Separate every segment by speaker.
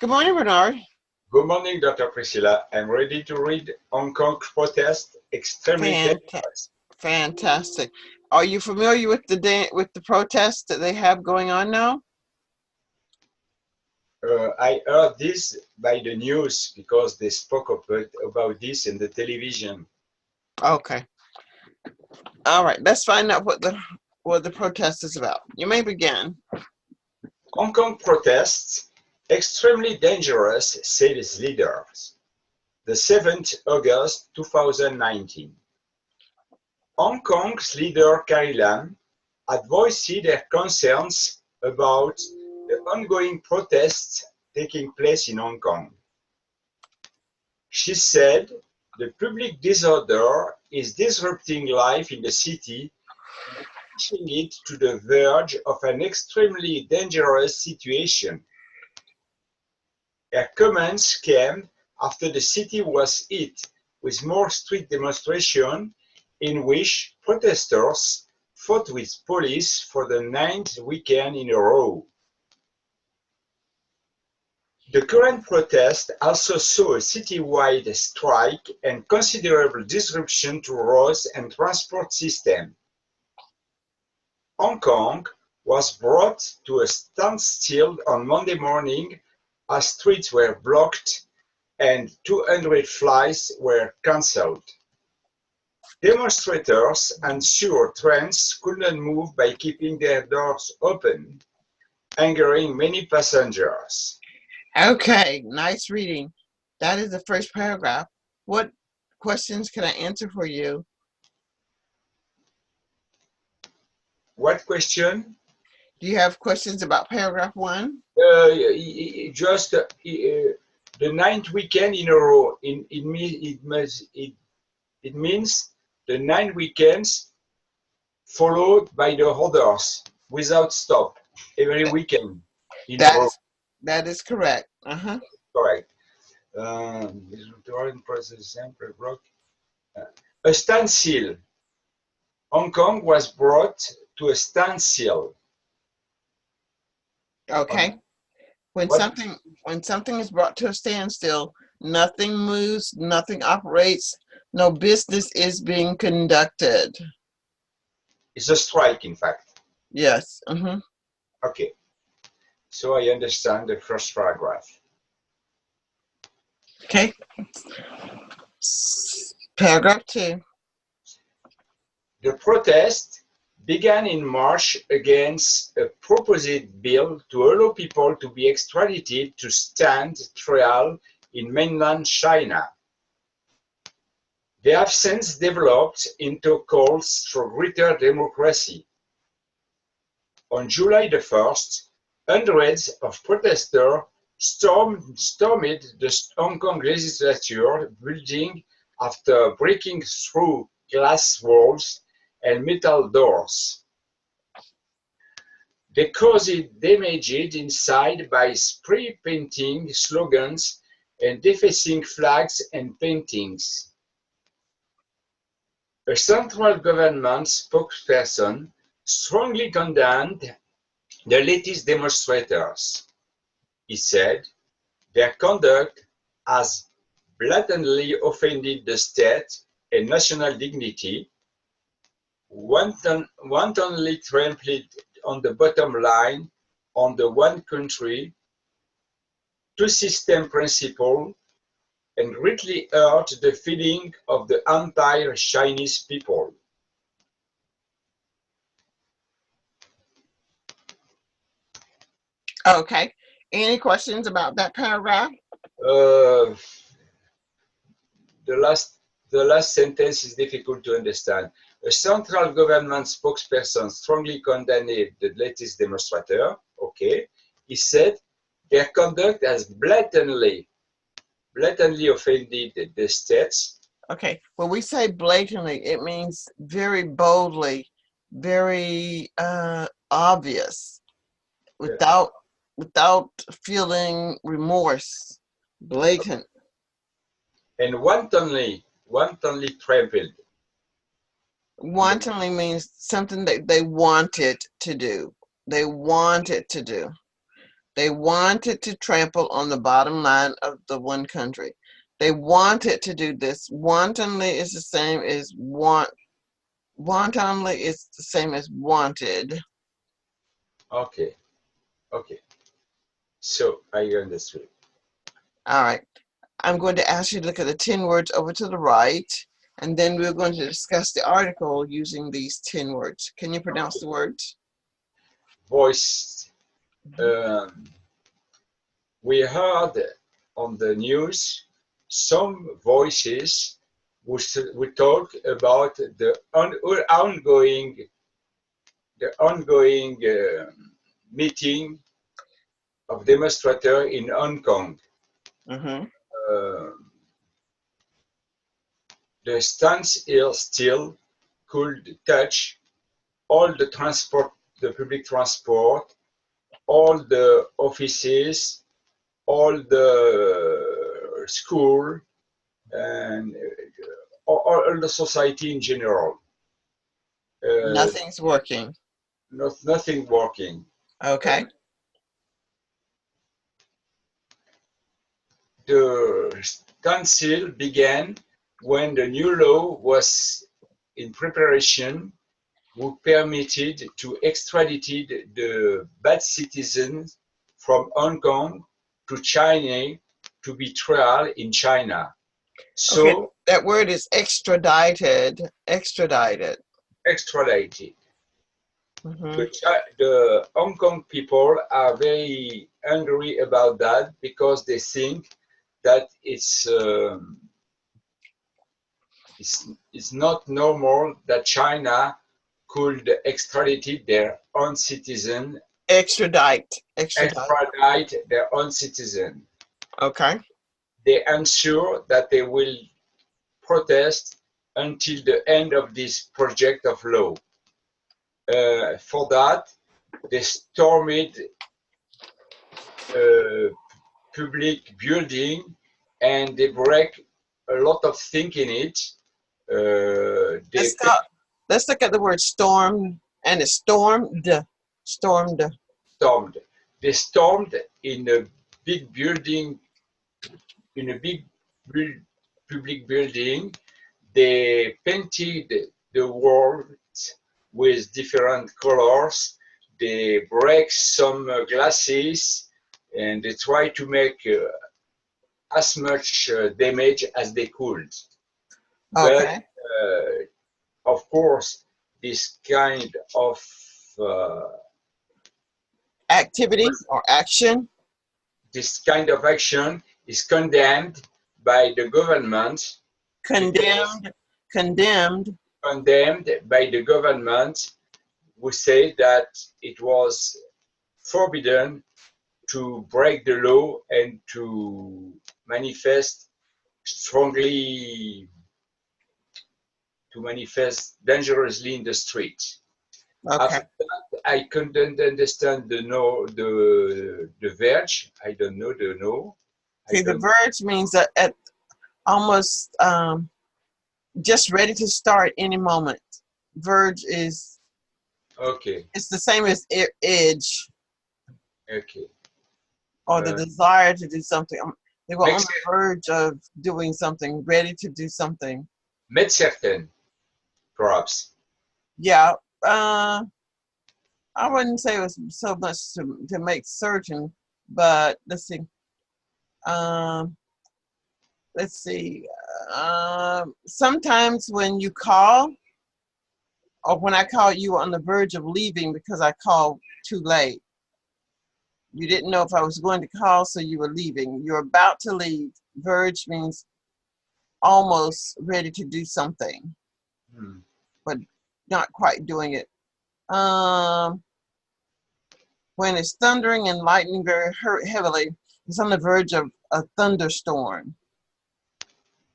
Speaker 1: Good morning, Bernard.
Speaker 2: Good morning, Dr. Priscilla. I'm ready to read Hong Kong protest extremely
Speaker 1: Fanta-
Speaker 2: dangerous.
Speaker 1: Fantastic. Are you familiar with the protests that they have going on now?
Speaker 2: I heard this by the news because they spoke about this in the television.
Speaker 1: Okay. All right. Let's find out what the protest is about. You may begin.
Speaker 2: Hong Kong protests extremely dangerous, said its leaders. The 7th August 2019. Hong Kong's leader Carrie Lam had voiced their concerns about the ongoing protests taking place in Hong Kong. She said the public disorder is disrupting life in the city and pushing it to the verge of an extremely dangerous situation. Her comments came after the city was hit with more street demonstrations in which protesters fought with police for the ninth weekend in a row. The current protest also saw a citywide strike and considerable disruption to roads and transport systems. Hong Kong was brought to a standstill on Monday morning as streets were blocked and 200 flights were cancelled. Demonstrators ensured trains could not move by keeping their doors open, angering many passengers.
Speaker 1: Okay. Nice reading. That is the first paragraph. What questions can I answer for you?
Speaker 2: What question?
Speaker 1: Do you have questions about paragraph 1?
Speaker 2: Just the ninth weekend in a row. It means the 9 weekends followed by the others without stop every weekend in a
Speaker 1: That
Speaker 2: row.
Speaker 1: is that is correct. Uh-huh.
Speaker 2: Correct. A standstill. Hong Kong was brought to a standstill.
Speaker 1: Okay. When
Speaker 2: What
Speaker 1: something is brought to a standstill, nothing moves, nothing operates, no business is being conducted.
Speaker 2: is a strike, in fact?
Speaker 1: Yes. Mm-hmm.
Speaker 2: Okay, so I understand the first paragraph.
Speaker 1: Okay. Paragraph 2.
Speaker 2: The protest began in March against a proposed bill to allow people to be extradited to stand trial in mainland China. They have since developed into calls for greater democracy. On July the 1st, hundreds of protesters stormed the Hong Kong legislature building after breaking through glass walls and metal doors. They caused damage inside by spray painting slogans and defacing flags and paintings. A central government spokesperson strongly condemned the latest demonstrators. He said their conduct has blatantly offended the state and national dignity, wantonly trampled on the bottom line on the one country, two system principle, and greatly hurt the feeling of the entire Chinese people.
Speaker 1: Okay. Any questions about that paragraph?
Speaker 2: Uh, the last the last sentence is difficult to understand. A central government spokesperson strongly condemned the latest demonstrator. Okay, he said their conduct has blatantly offended the states.
Speaker 1: Okay. When we say blatantly, it means very boldly, very obvious,
Speaker 2: Yeah.
Speaker 1: without feeling remorse. Blatant.
Speaker 2: And wantonly trampled on the.
Speaker 1: Wantonly means something that they wanted to do. They wanted to do. They wanted to trample on the bottom line of the one country. They wanted to do this. Wantonly is the same as wantonly is the same as wanted.
Speaker 2: Okay. Okay. So I understood.
Speaker 1: All right. I'm going to ask you to look at the 10 words over to the right, and then we're going to discuss the article using these 10 words. Can you pronounce the words?
Speaker 2: Voice. We heard on the news some voices who talk about the ongoing meeting of demonstrators in Hong Kong.
Speaker 1: Mm-hmm.
Speaker 2: The standstill still could touch all the transport, the public transport, all the offices, all the school, and all the society in general.
Speaker 1: Nothing's working.
Speaker 2: Nothing working.
Speaker 1: Okay.
Speaker 2: The standstill began when the new law was in preparation, who permitted to extradite the bad citizens from Hong Kong to China to be tried in China. So
Speaker 1: okay. That word is extradited. Extradited.
Speaker 2: extradited.
Speaker 1: Mm-hmm.
Speaker 2: The Hong Kong people are very angry about that because they think that it's not normal that China could extradite their own citizen,
Speaker 1: Extradite.
Speaker 2: extradite their own citizen.
Speaker 1: Okay.
Speaker 2: They ensure that they will protest until the end of this project of law. For that, they stormed public building and they break a lot of things in it.
Speaker 1: Let's look at the word storm, and it's stormed. Stormed.
Speaker 2: Stormed. They stormed in a big building, in a big public building. They painted the walls with different colors. They break some glasses and they try to make as much damage as they could.
Speaker 1: Okay.
Speaker 2: But of course, this kind of
Speaker 1: activity or action.
Speaker 2: This kind of action is condemned by the government.
Speaker 1: Condemned. Condemned.
Speaker 2: Condemned by the government, who say that it was forbidden to break the law and to manifest strongly, to manifest dangerously in the street.
Speaker 1: Okay.
Speaker 2: After that, I couldn't understand the verb. I don't know the no.
Speaker 1: See, the verb means that at almost just ready to start any moment. Verb is
Speaker 2: okay.
Speaker 1: It's the same as edge.
Speaker 2: Okay.
Speaker 1: Or the desire to do something. They were on the
Speaker 2: sense.
Speaker 1: verge of doing something, ready to do something.
Speaker 2: Met certain, perhaps.
Speaker 1: Yeah. I wouldn't say it was so much to make certain, but let's see. Sometimes when you call, or when I called, you were on the verge of leaving because I called too late. You didn't know if I was going to call, so you were leaving. You're about to leave. Verge means almost ready to do something, but not quite doing it. When it's thundering and lightning very heavily, it's on the verge of a thunderstorm.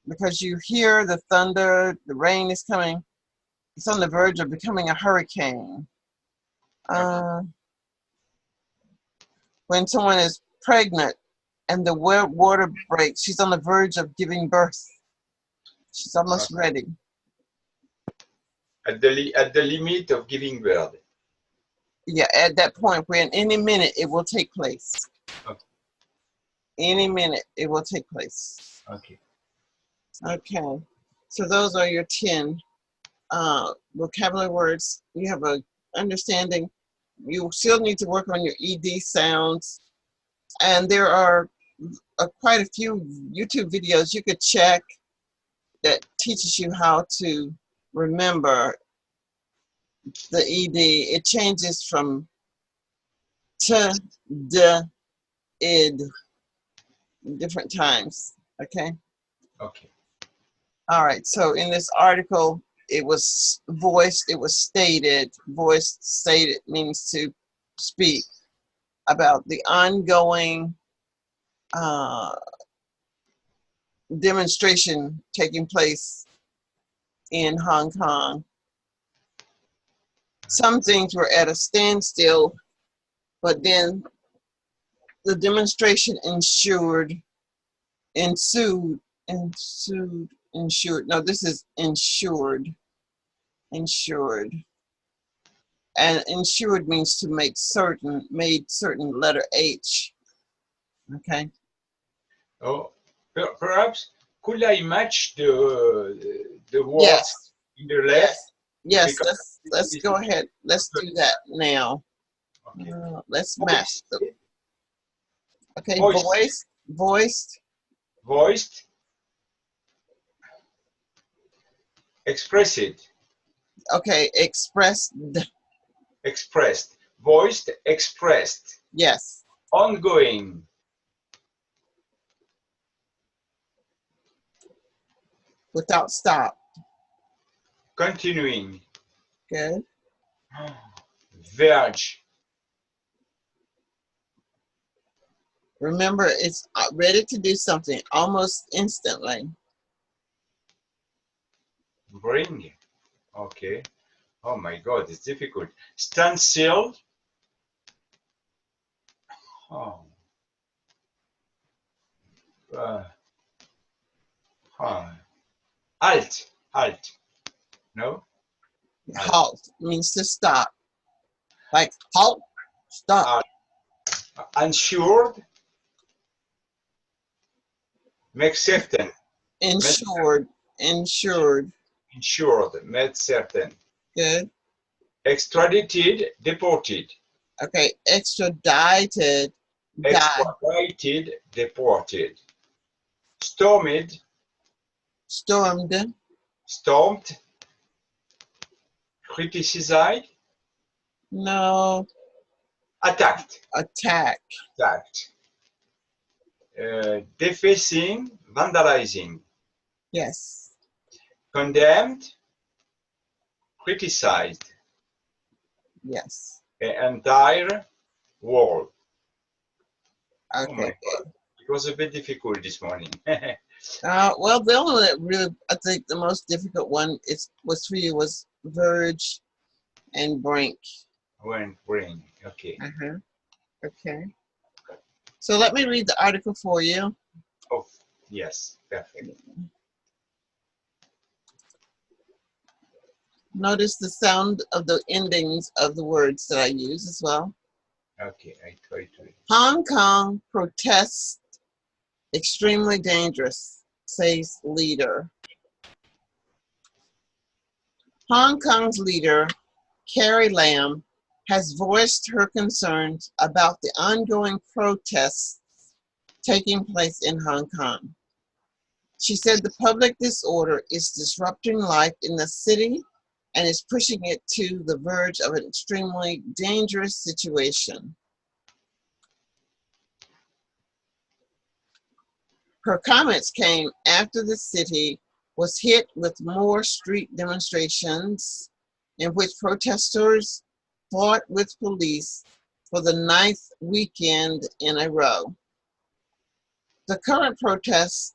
Speaker 1: Because you hear the thunder, the rain is coming. It's on the verge of becoming a hurricane. When someone is pregnant and the water breaks, she's on the verge of giving birth. She's almost ready.
Speaker 2: At the limit of giving birth.
Speaker 1: Yeah, at that point when any minute it will take place.
Speaker 2: Okay.
Speaker 1: Any minute it will take place.
Speaker 2: Okay.
Speaker 1: Okay. So those are your 10 vocabulary words. You have a understanding. You still need to work on your ED sounds. And there are quite a few YouTube videos you could check that teaches you how to remember the ED. It changes from to, d, id, different times. Okay.
Speaker 2: Okay.
Speaker 1: All right. So in this article, it was voiced, it was stated. Voiced, stated means to speak about the ongoing demonstration taking place in Hong Kong. Some things were at a standstill, but then the demonstration ensued. No, this is ensured. Ensured. And ensured means to make certain, made certain, letter H. Okay.
Speaker 2: Oh, perhaps could I match the words
Speaker 1: Yes.
Speaker 2: in the left?
Speaker 1: Yes.
Speaker 2: Because
Speaker 1: Let's go ahead. Let's do that now.
Speaker 2: Okay.
Speaker 1: Let's match them. Okay.
Speaker 2: Voiced.
Speaker 1: Voiced.
Speaker 2: Voiced. Expressed.
Speaker 1: Okay. Expressed.
Speaker 2: Expressed. Voiced. Expressed.
Speaker 1: Yes.
Speaker 2: Ongoing.
Speaker 1: Without stop.
Speaker 2: Continuing.
Speaker 1: Good.
Speaker 2: Verge.
Speaker 1: Remember, it's ready to do something almost instantly.
Speaker 2: Bring. Okay. Oh my God, it's difficult. Stand still. Oh. Halt. Halt. No?
Speaker 1: Halt means to stop. Like halt, stop.
Speaker 2: Insured. Make certain.
Speaker 1: Insured. Insured.
Speaker 2: Insured. Made certain.
Speaker 1: Good.
Speaker 2: Extradited. Deported.
Speaker 1: Okay. Extradited.
Speaker 2: Extradited. Deported. Stormed.
Speaker 1: Stormed.
Speaker 2: Stormed. Criticized.
Speaker 1: No.
Speaker 2: Attacked.
Speaker 1: Attack.
Speaker 2: Attacked. Defacing. Vandalizing.
Speaker 1: Yes.
Speaker 2: Condemned. Criticized.
Speaker 1: Yes.
Speaker 2: An entire wall.
Speaker 1: Okay.
Speaker 2: Oh my God. It was a bit difficult this morning.
Speaker 1: Well, the only one that really, I think the most difficult one was for you was verge and brink.
Speaker 2: When bring. Okay.
Speaker 1: Okay. So let me read the article for you.
Speaker 2: Oh, yes. Perfect.
Speaker 1: Notice the sound of the endings of the words that I use as well.
Speaker 2: Okay, I try to.
Speaker 1: Hong Kong protests extremely dangerous, says leader. Hong Kong's leader, Carrie Lam, has voiced her concerns about the ongoing protests taking place in Hong Kong. She said the public disorder is disrupting life in the city and is pushing it to the verge of an extremely dangerous situation. Her comments came after the city was hit with more street demonstrations in which protesters fought with police for the 9th weekend in a row. The current protests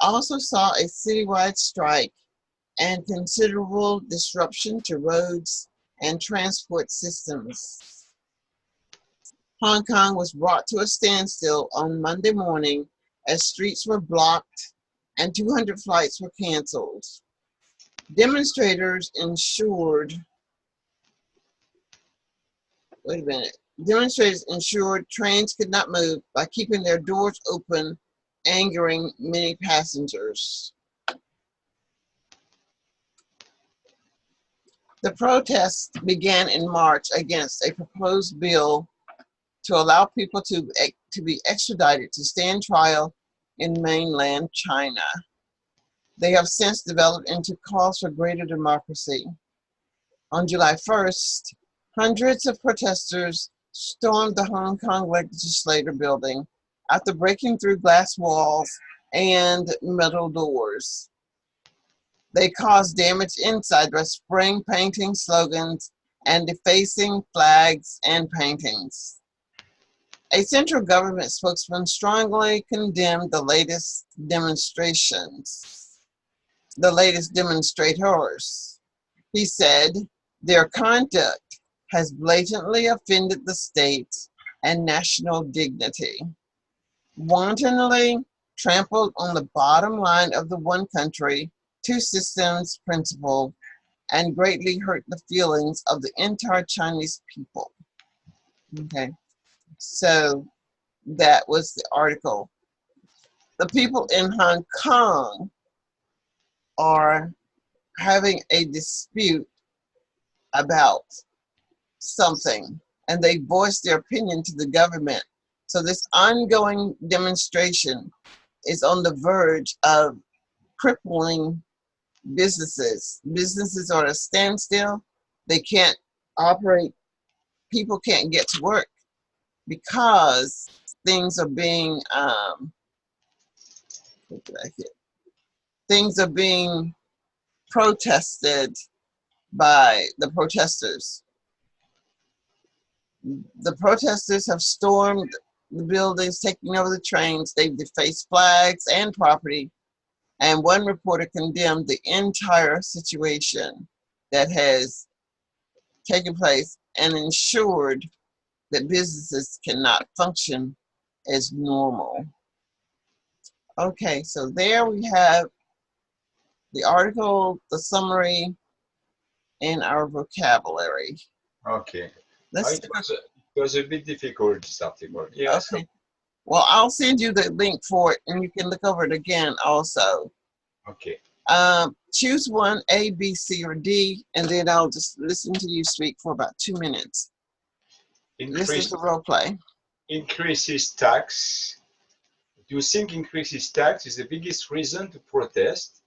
Speaker 1: also saw a citywide strike and considerable disruption to roads and transport systems. Hong Kong was brought to a standstill on Monday morning as streets were blocked and 200 flights were canceled. Demonstrators ensured Wait a minute. Demonstrators ensured trains could not move by keeping their doors open, angering many passengers. The protests began in March against a proposed bill to allow people to be extradited to stand trial in mainland China. They have since developed into calls for greater democracy. On July 1st, hundreds of protesters stormed the Hong Kong Legislature building after breaking through glass walls and metal doors. They caused damage inside by spraying, painting slogans, and defacing flags and paintings. A central government spokesman strongly condemned the latest demonstrators. He said, their conduct has blatantly offended the state and national dignity, wantonly trampled on the bottom line of the one country, two systems principle, and greatly hurt the feelings of the entire Chinese people. Okay, so that was the article. The people in Hong Kong are having a dispute about something, and they voiced their opinion to the government. So this ongoing demonstration is on the verge of crippling businesses. Businesses are at a standstill. They can't operate. People can't get to work because things are being things are being protested by the protesters. The protesters have stormed the buildings, taking over the trains. They've defaced flags and property. And one reporter condemned the entire situation that has taken place and ensured that businesses cannot function as normal. Okay, so there we have the article, the summary, and our vocabulary.
Speaker 2: Okay.
Speaker 1: Let's
Speaker 2: It was a bit difficult, this article. Yeah.
Speaker 1: Okay. Well, I'll send you the link for it, and you can look over it again also.
Speaker 2: Okay.
Speaker 1: Choose one, A, B, C, or D, and then I'll just listen to you speak for about 2 minutes. Listen to role play.
Speaker 2: Increases tax. Do you think increases tax is the biggest reason to protest?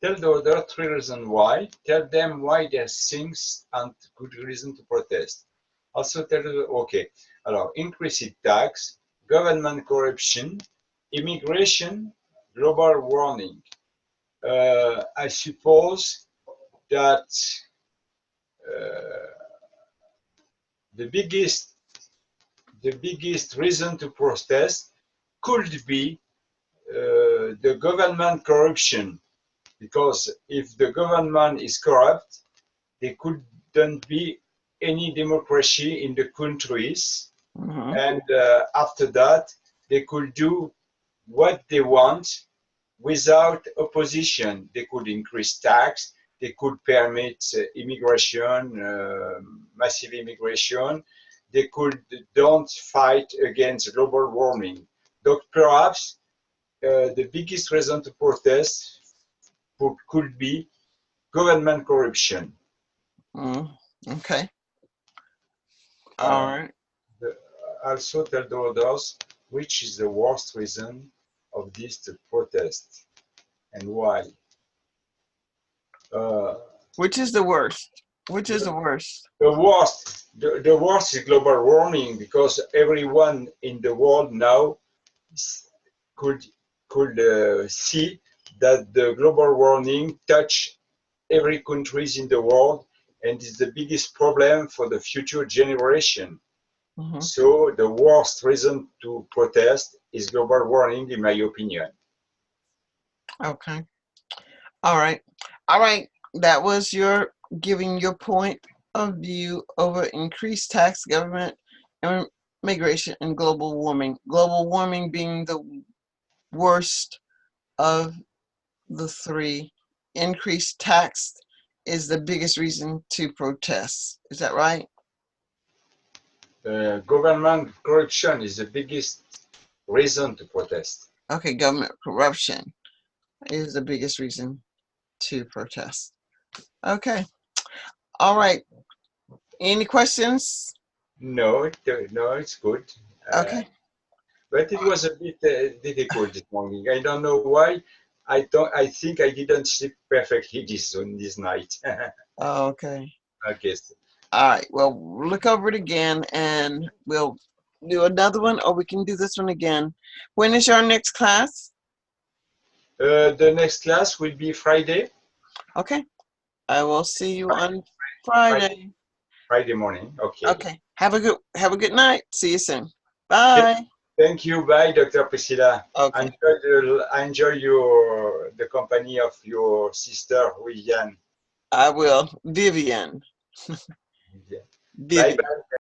Speaker 2: Tell the other 3 reasons why. Tell them why their things and good reason to protest. Also tell them, okay, alors, increased tax, government corruption, immigration, global warming. I suppose that the biggest reason to protest could be the government corruption, because if the government is corrupt, there couldn't be any democracy in the countries. And after that, they could do what they want without opposition. They could increase tax, they could permit immigration, massive immigration. They don't fight against global warming. But perhaps the biggest reason to protest could be government corruption.
Speaker 1: Okay. All right.
Speaker 2: Also tell the others which is the worst reason of this to protest and why.
Speaker 1: Which is the worst? Which is the worst?
Speaker 2: The worst is global warming, because everyone in the world now could see that the global warming touch every countries in the world, and is the biggest problem for the future generation. So the worst reason to protest is global warming, in my opinion.
Speaker 1: Okay. All right. All right. That was your giving your point of view over increased tax, government, immigration, and global warming. Global warming being the worst of the 3. Increased tax is the biggest reason to protest. Is that right?
Speaker 2: Government corruption is the biggest reason to protest.
Speaker 1: Okay, government corruption is the biggest reason to protest. Okay. All right. Any questions?
Speaker 2: No, it's good.
Speaker 1: Okay.
Speaker 2: But it was a bit difficult this morning. I don't know why. I think I didn't sleep perfectly this night.
Speaker 1: Okay.
Speaker 2: Okay.
Speaker 1: All right. Well, look over it again and we'll do another one, or we can do this one again. When is your next class?
Speaker 2: The next class will be Friday.
Speaker 1: Okay. I will see you on Friday.
Speaker 2: Friday morning. Okay.
Speaker 1: Okay. Have a good night. See you soon. Bye.
Speaker 2: Thank you. Bye, Dr. Priscilla.
Speaker 1: Okay.
Speaker 2: Enjoy the company of your sister, Vivian.
Speaker 1: I will. Vivian.
Speaker 2: Yeah. Bye
Speaker 1: Vivian.
Speaker 2: bye.